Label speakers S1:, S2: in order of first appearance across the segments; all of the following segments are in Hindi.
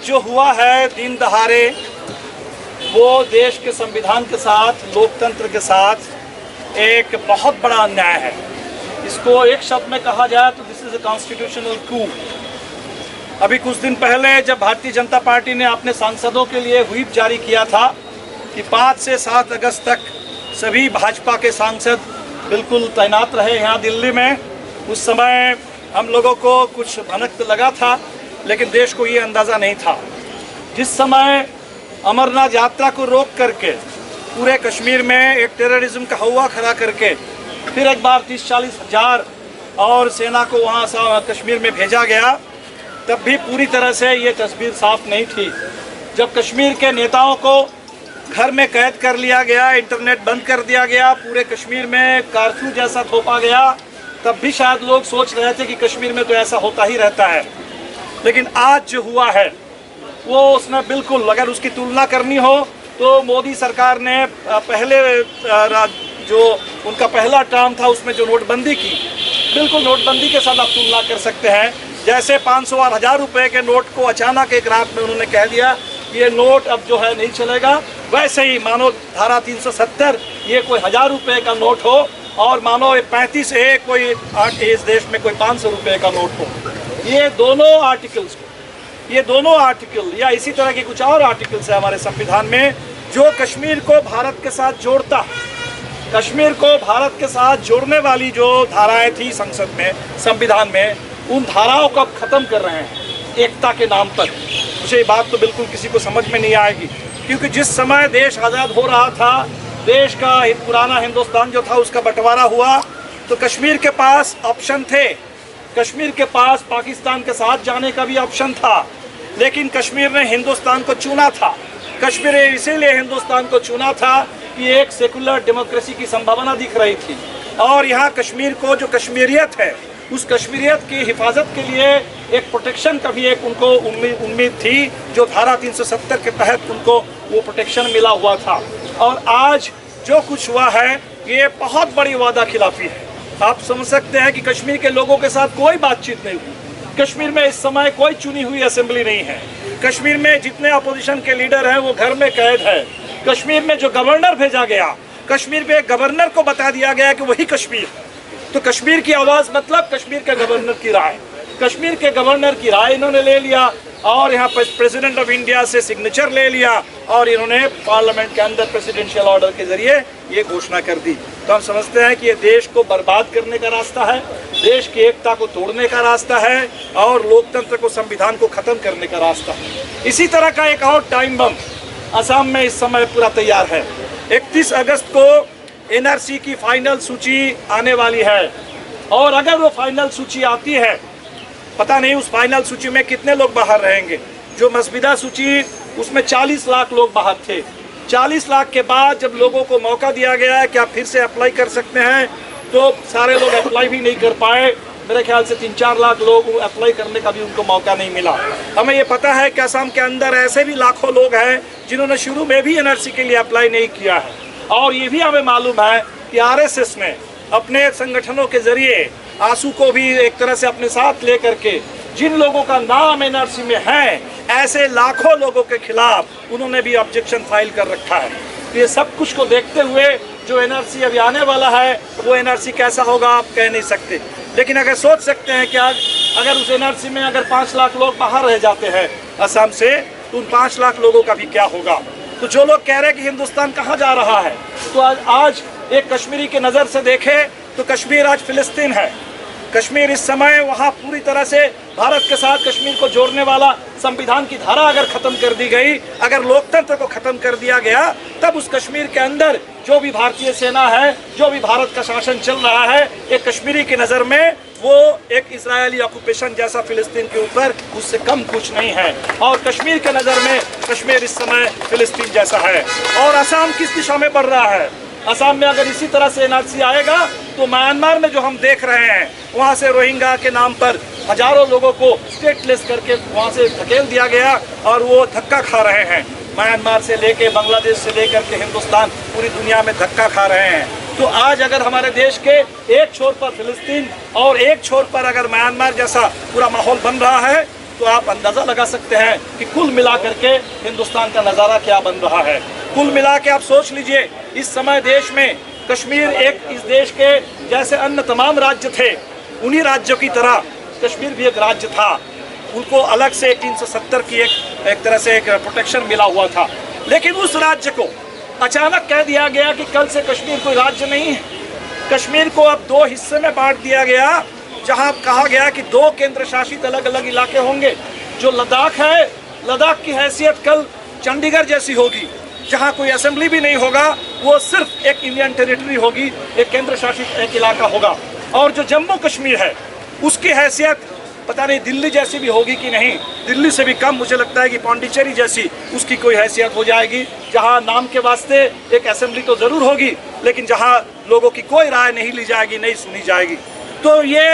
S1: जो हुआ है दिन दहाड़े, वो देश के संविधान के साथ, लोकतंत्र के साथ एक बहुत बड़ा अन्याय है। इसको एक शब्द में कहा जाए तो दिस इज अ कॉन्स्टिट्यूशनल कू। अभी कुछ दिन पहले जब भारतीय जनता पार्टी ने अपने सांसदों के लिए व्हिप जारी किया था कि 5 से 7 अगस्त तक सभी भाजपा के सांसद बिल्कुल तैनात रहे यहाँ दिल्ली में, उस समय हम लोगों को कुछ भनक तो लगा था, लेकिन देश को ये अंदाज़ा नहीं था। जिस समय अमरनाथ यात्रा को रोक करके पूरे कश्मीर में एक टेररिज्म का हवा खड़ा करके फिर एक बार 30-40 हज़ार और सेना को वहाँ से कश्मीर में भेजा गया, तब भी पूरी तरह से ये तस्वीर साफ नहीं थी। जब कश्मीर के नेताओं को घर में कैद कर लिया गया, इंटरनेट बंद कर दिया गया, पूरे कश्मीर में कर्फ्यू जैसा थोपा गया, तब भी शायद लोग सोच रहे थे कि कश्मीर में तो ऐसा होता ही रहता है। लेकिन आज जो हुआ है वो उसने बिल्कुल, अगर उसकी तुलना करनी हो तो मोदी सरकार ने पहले जो उनका पहला टर्म था उसमें जो नोटबंदी की, बिल्कुल नोटबंदी के साथ आप तुलना कर सकते हैं। जैसे 500 और 1000 रुपये के नोट को अचानक एक रात में उन्होंने कह दिया ये नोट अब जो है नहीं चलेगा, वैसे ही मानो धारा 370 ये कोई 1000 रुपये का नोट हो और मानो 35 कोई इस देश में कोई 500 रुपये का नोट हो। ये दोनों आर्टिकल या इसी तरह के कुछ और आर्टिकल्स है हमारे संविधान में जो कश्मीर को भारत के साथ जोड़ता है। कश्मीर को भारत के साथ जोड़ने वाली जो धाराएं थी संसद में, संविधान में, उन धाराओं को अब खत्म कर रहे हैं एकता के नाम पर। मुझे ये बात तो बिल्कुल किसी को समझ में नहीं आएगी, क्योंकि जिस समय देश आज़ाद हो रहा था, देश का पुराना हिंदुस्तान जो था उसका बंटवारा हुआ, तो कश्मीर के पास ऑप्शन थे। कश्मीर के पास पाकिस्तान के साथ जाने का भी ऑप्शन था, लेकिन कश्मीर ने हिंदुस्तान को चुना था। कश्मीर ने इसीलिए हिंदुस्तान को चुना था कि एक सेकुलर डेमोक्रेसी की संभावना दिख रही थी, और यहाँ कश्मीर को जो कश्मीरियत है उस कश्मीरियत की हिफाजत के लिए एक प्रोटेक्शन का भी एक उनको उम्मीद थी, जो धारा 370 के तहत उनको वो प्रोटेक्शन मिला हुआ था। और आज जो कुछ हुआ है ये बहुत बड़ी वादा खिलाफी है। आप समझ सकते हैं कि कश्मीर के लोगों के साथ कोई बातचीत नहीं हुई। कश्मीर में इस समय कोई चुनी हुई असेंबली नहीं है। कश्मीर में जितने अपोजिशन के लीडर हैं वो घर में कैद है। कश्मीर में जो गवर्नर भेजा गया, कश्मीर में गवर्नर को बता दिया गया कि वही कश्मीर, तो कश्मीर की आवाज़ मतलब कश्मीर के गवर्नर की राय। कश्मीर के गवर्नर की राय इन्होंने ले लिया और यहाँ पर प्रेसिडेंट ऑफ इंडिया से सिग्नेचर ले लिया और इन्होंने पार्लियामेंट के अंदर प्रेसिडेंशियल ऑर्डर के जरिए ये घोषणा कर दी। तो हम समझते हैं कि ये देश को बर्बाद करने का रास्ता है, देश की एकता को तोड़ने का रास्ता है और लोकतंत्र को, संविधान को ख़त्म करने का रास्ता है। इसी तरह का एक और टाइम बम असम में इस समय पूरा तैयार है। 31 अगस्त को एनआरसी की फाइनल सूची आने वाली है, और अगर वो फाइनल सूची आती है, पता नहीं उस फाइनल सूची में कितने लोग बाहर रहेंगे। जो मसविदा सूची उसमें 40 लाख लोग बाहर थे। 40 लाख के बाद जब लोगों को मौका दिया गया है कि आप फिर से अप्लाई कर सकते हैं, तो सारे लोग अप्लाई भी नहीं कर पाए। मेरे ख्याल से 3-4 लाख लोग अप्लाई करने का भी उनको मौका नहीं मिला। हमें ये पता है कि असम के अंदर ऐसे भी लाखों लोग हैं जिन्होंने शुरू में भी एनआरसी के लिए अप्लाई नहीं किया है। और ये भी हमें मालूम है कि आरएसएस ने अपने संगठनों के जरिए आंसू को भी एक तरह से अपने साथ लेकर के जिन लोगों का नाम एनआरसी में है, ऐसे लाखों लोगों के खिलाफ उन्होंने भी ऑब्जेक्शन फाइल कर रखा है। तो ये सब कुछ को देखते हुए जो एनआरसी अभी आने वाला है वो एनआरसी कैसा होगा आप कह नहीं सकते, लेकिन अगर सोच सकते हैं कि अगर उस एनआरसी में अगर 5 लाख लोग बाहर रह जाते हैं असम से, तो उन 5 लाख लोगों का भी क्या होगा। तो जो लोग कह रहे हैं कि हिंदुस्तान कहाँ जा रहा है, तो आज एक कश्मीरी के नज़र से देखे तो कश्मीर आज फिलिस्तीन है। कश्मीर इस समय वहाँ पूरी तरह से भारत के साथ कश्मीर को जोड़ने वाला संविधान की धारा अगर ख़त्म कर दी गई, अगर लोकतंत्र को ख़त्म कर दिया गया, तब उस कश्मीर के अंदर जो भी भारतीय सेना है, जो भी भारत का शासन चल रहा है, एक कश्मीरी की नज़र में वो एक इजरायली ऑक्यूपेशन जैसा फिलिस्तीन के ऊपर उससे कम कुछ नहीं है। और कश्मीर के नज़र में कश्मीर इस समय फिलिस्तीन जैसा है। और असम किस दिशा में बढ़ रहा है? असम में अगर इसी तरह से एनआरसी आएगा तो म्यांमार में जो हम देख रहे हैं, वहाँ से रोहिंग्या के नाम पर हजारों लोगों को स्टेटलेस करके वहाँ से धकेल दिया गया और वो धक्का खा रहे हैं। म्यांमार से लेके बांग्लादेश से लेकर के हिंदुस्तान पूरी दुनिया में धक्का खा रहे हैं। तो आज अगर हमारे देश के एक छोर पर फिलिस्तीन और एक छोर पर अगर म्यांमार जैसा पूरा माहौल बन रहा है, तो आप अंदाज़ा लगा सकते हैं कि कुल मिला करके हिंदुस्तान का नज़ारा क्या बन रहा है। कुल मिला के आप सोच लीजिए, इस समय देश में कश्मीर एक इस देश के जैसे अन्य तमाम राज्य थे, उन्हीं राज्यों की तरह कश्मीर भी एक राज्य था। उनको अलग से 370 की एक तरह से एक प्रोटेक्शन मिला हुआ था, लेकिन उस राज्य को अचानक कह दिया गया कि कल से कश्मीर कोई राज्य नहीं है। कश्मीर को अब 2 हिस्से में बांट दिया गया, जहां कहा गया कि 2 केंद्र शासित अलग अलग इलाके होंगे। जो लद्दाख है, लद्दाख की हैसियत कल चंडीगढ़ जैसी होगी, जहां कोई असेंबली भी नहीं होगा, वो सिर्फ एक इंडियन टेरिटरी होगी, एक केंद्र शासित एक इलाका होगा। और जो जम्मू कश्मीर है, उसकी हैसियत पता नहीं दिल्ली जैसी भी होगी कि नहीं, दिल्ली से भी कम मुझे लगता है कि पौंडीचेरी जैसी उसकी कोई हैसियत हो जाएगी, जहां नाम के वास्ते एक असेंबली तो ज़रूर होगी, लेकिन जहां लोगों की कोई राय नहीं ली जाएगी, नहीं सुनी जाएगी। तो ये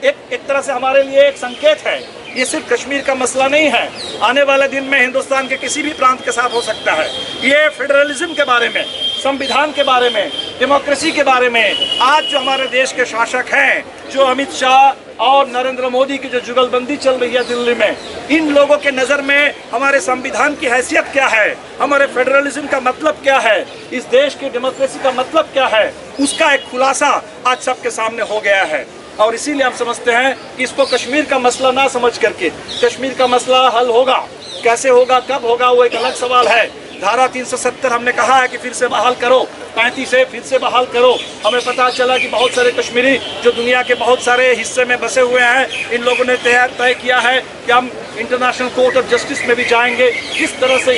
S1: एक तरह से हमारे लिए एक संकेत है। ये सिर्फ कश्मीर का मसला नहीं है, आने वाले दिन में हिंदुस्तान के किसी भी प्रांत के साथ हो सकता है। ये फेडरलिज्म के बारे में, संविधान के बारे में, डेमोक्रेसी के बारे में आज जो हमारे देश के शासक हैं, जो अमित शाह और नरेंद्र मोदी की जो जुगलबंदी चल रही है दिल्ली में, इन लोगों के नज़र में हमारे संविधान की हैसियत क्या है, हमारे फेडरलिज्म का मतलब क्या है, इस देश की डेमोक्रेसी का मतलब क्या है, उसका एक खुलासा आज सबके सामने हो गया है। और इसीलिए हम समझते हैं कि इसको कश्मीर का मसला ना समझ करके, कश्मीर का मसला हल होगा, कैसे होगा, कब होगा, वो एक अलग सवाल है। धारा 370 हमने कहा है कि फिर से बहाल करो, 35 से फिर से बहाल करो। हमें पता चला कि बहुत सारे कश्मीरी जो दुनिया के बहुत सारे हिस्से में बसे हुए हैं, इन लोगों ने तय किया है कि हम इंटरनेशनल कोर्ट ऑफ जस्टिस में भी जाएंगे। किस तरह से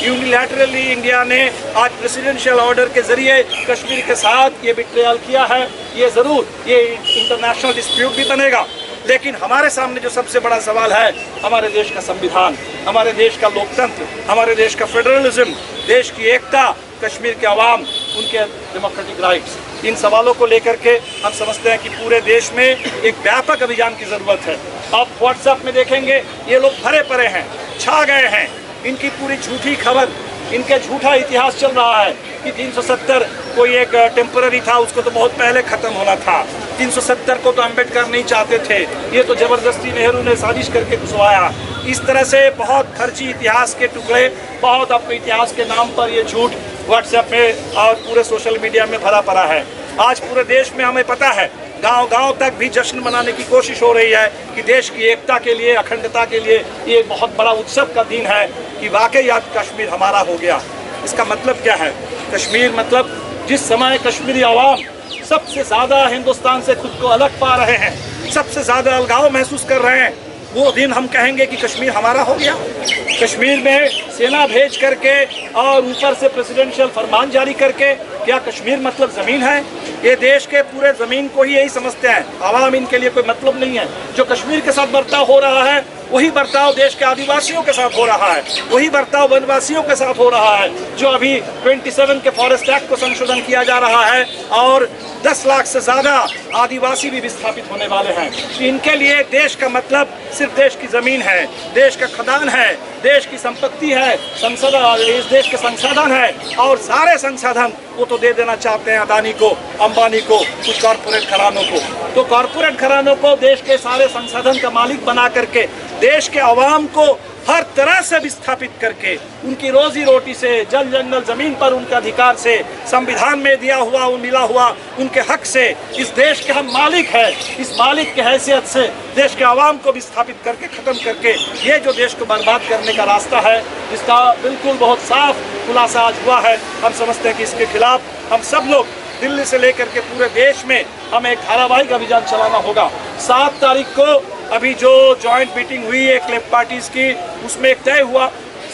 S1: यूनिलैटरली इंडिया ने आज प्रेसिडेंशियल ऑर्डर के जरिए कश्मीर के साथ ये बिट्रेयल किया है, ये ज़रूर ये इंटरनेशनल डिस्प्यूट भी बनेगा। लेकिन हमारे सामने जो सबसे बड़ा सवाल है, हमारे देश का संविधान, हमारे देश का लोकतंत्र, हमारे देश का फेडरलिज्म, देश की एकता, कश्मीर के अवाम, उनके डेमोक्रेटिक राइट्स, इन सवालों को लेकर के हम समझते हैं कि पूरे देश में एक व्यापक अभियान की ज़रूरत है। आप व्हाट्सएप में देखेंगे, ये लोग भरे पड़े हैं, छा गए हैं, इनकी पूरी झूठी खबर, इनके झूठा इतिहास चल रहा है कि 370 कोई एक टेम्पररी था, उसको तो बहुत पहले ख़त्म होना था। 370 को तो अम्बेडकर नहीं चाहते थे, ये तो ज़बरदस्ती नेहरू ने साजिश करके घुसवाया। इस तरह से बहुत फर्जी इतिहास के टुकड़े, बहुत आपको इतिहास के नाम पर ये झूठ व्हाट्सएप में और पूरे सोशल मीडिया में भरा पड़ा है। आज पूरे देश में हमें पता है, गांव-गांव तक भी जश्न मनाने की कोशिश हो रही है कि देश की एकता के लिए, अखंडता के लिए ये एक बहुत बड़ा उत्सव का दिन है कि वाकई आज कश्मीर हमारा हो गया। इसका मतलब क्या है? कश्मीर मतलब जिस समय कश्मीरी आवाम सबसे ज़्यादा हिंदुस्तान से खुद को अलग पा रहे हैं, सबसे ज़्यादा अलगाव महसूस कर रहे हैं, वो दिन हम कहेंगे कि कश्मीर हमारा हो गया। कश्मीर में सेना भेज करके और ऊपर से प्रेसिडेंशियल फरमान जारी करके, क्या कश्मीर मतलब ज़मीन है? ये देश के पूरे ज़मीन को ही यही समझते हैं, आवाम इनके लिए कोई मतलब नहीं है। जो कश्मीर के साथ बर्ताव हो रहा है, वही बर्ताव देश के आदिवासियों के साथ हो रहा है, वही बर्ताव वनवासियों के साथ हो रहा है। जो अभी 27 के फॉरेस्ट एक्ट को संशोधन किया जा रहा है और 10 लाख से ज़्यादा आदिवासी भी विस्थापित होने वाले हैं। इनके लिए देश का मतलब सिर्फ देश की ज़मीन है, देश का खदान है, देश की संपत्ति है, इस देश के संसाधन है, और सारे संसाधन वो तो दे देना चाहते हैं अदानी को, अंबानी को, कुछ कॉरपोरेट घरानों को। तो कॉरपोरेट घरानों को देश के सारे संसाधन का मालिक बना करके देश के अवाम को हर तरह से विस्थापित करके, उनकी रोजी रोटी से, जल जंगल जमीन पर उनके अधिकार से, संविधान में दिया हुआ मिला हुआ उनके हक से, इस देश के हम मालिक हैं, इस मालिक की हैसियत से देश के अवाम को विस्थापित करके, ख़त्म करके, ये जो देश को बर्बाद करने का रास्ता है, जिसका बिल्कुल बहुत साफ खुलासा आज हुआ है, हम समझते हैं कि इसके खिलाफ हम सब लोग दिल्ली से लेकर के पूरे देश में हमें एक धारावाहिक अभियान चलाना होगा। 7 तारीख को अभी जो जॉइंट मीटिंग हुई है लेफ्ट पार्टीज़ की, उसमें एक तय हुआ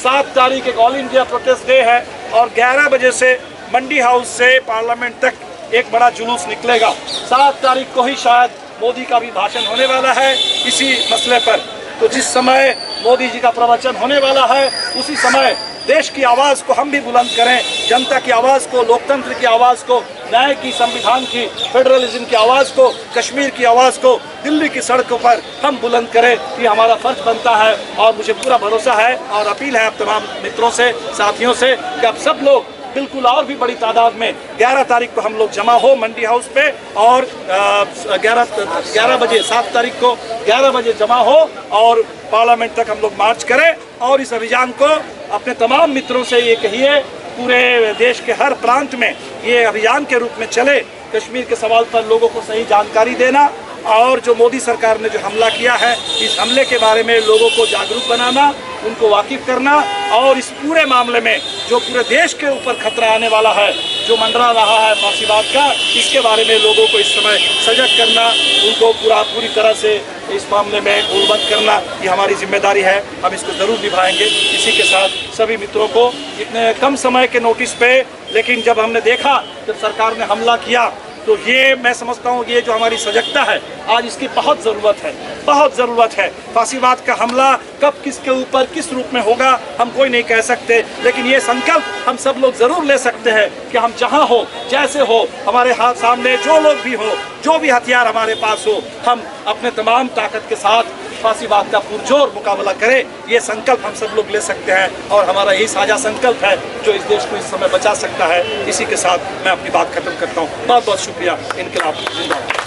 S1: 7 तारीख एक ऑल इंडिया प्रोटेस्ट डे है और 11 बजे से मंडी हाउस से पार्लियामेंट तक एक बड़ा जुलूस निकलेगा। 7 तारीख को ही शायद मोदी का भी भाषण होने वाला है इसी मसले पर। तो जिस समय मोदी जी का प्रवचन होने वाला है, उसी समय देश की आवाज़ को हम भी बुलंद करें, जनता की आवाज़ को, लोकतंत्र की आवाज़ को, न्याय की, संविधान की, फेडरलिज्म की आवाज़ को, कश्मीर की आवाज़ को दिल्ली की सड़कों पर हम बुलंद करें। ये हमारा फर्ज बनता है और मुझे पूरा भरोसा है और अपील है आप तमाम मित्रों से, साथियों से कि आप सब लोग बिल्कुल और भी बड़ी तादाद में 11 तारीख को हम लोग जमा हो मंडी हाउस पे और 11 बजे 7 तारीख को 11 बजे जमा हो और पार्लियामेंट तक हम लोग मार्च करें और इस अभियान को अपने तमाम मित्रों से ये कहिए पूरे देश के हर प्रांत में ये अभियान के रूप में चले। कश्मीर के सवाल पर लोगों को सही जानकारी देना और जो मोदी सरकार ने जो हमला किया है इस हमले के बारे में लोगों को जागरूक बनाना, उनको वाकिफ करना और इस पूरे मामले में जो पूरे देश के ऊपर खतरा आने वाला है, जो मंडरा रहा है फांसीवाद का, इसके बारे में लोगों को इस समय सजग करना, उनको पूरी तरह से इस मामले में गोलबंद करना, ये हमारी जिम्मेदारी है। हम इसको ज़रूर निभाएंगे। इसी के साथ सभी मित्रों को इतने कम समय के नोटिस पे, लेकिन जब हमने देखा जब सरकार ने हमला किया तो ये मैं समझता हूँ ये जो हमारी सजगता है आज इसकी बहुत ज़रूरत है। फांसीवाद का हमला कब किसके ऊपर किस रूप में होगा हम कोई नहीं कह सकते, लेकिन ये संकल्प हम सब लोग ज़रूर ले सकते हैं कि हम जहाँ हो जैसे हो हमारे हाथ सामने जो लोग भी हो, जो भी हथियार हमारे पास हो, हम अपने तमाम ताकत के साथ फांसीवाद का पुरजोर मुकाबला करें। ये संकल्प हम सब लोग ले सकते हैं और हमारा यही साझा संकल्प है जो इस देश को इस समय बचा सकता है। इसी के साथ मैं अपनी बात खत्म करता हूँ। बहुत बहुत शुक्रिया। इनकलाब जिंदाबाद।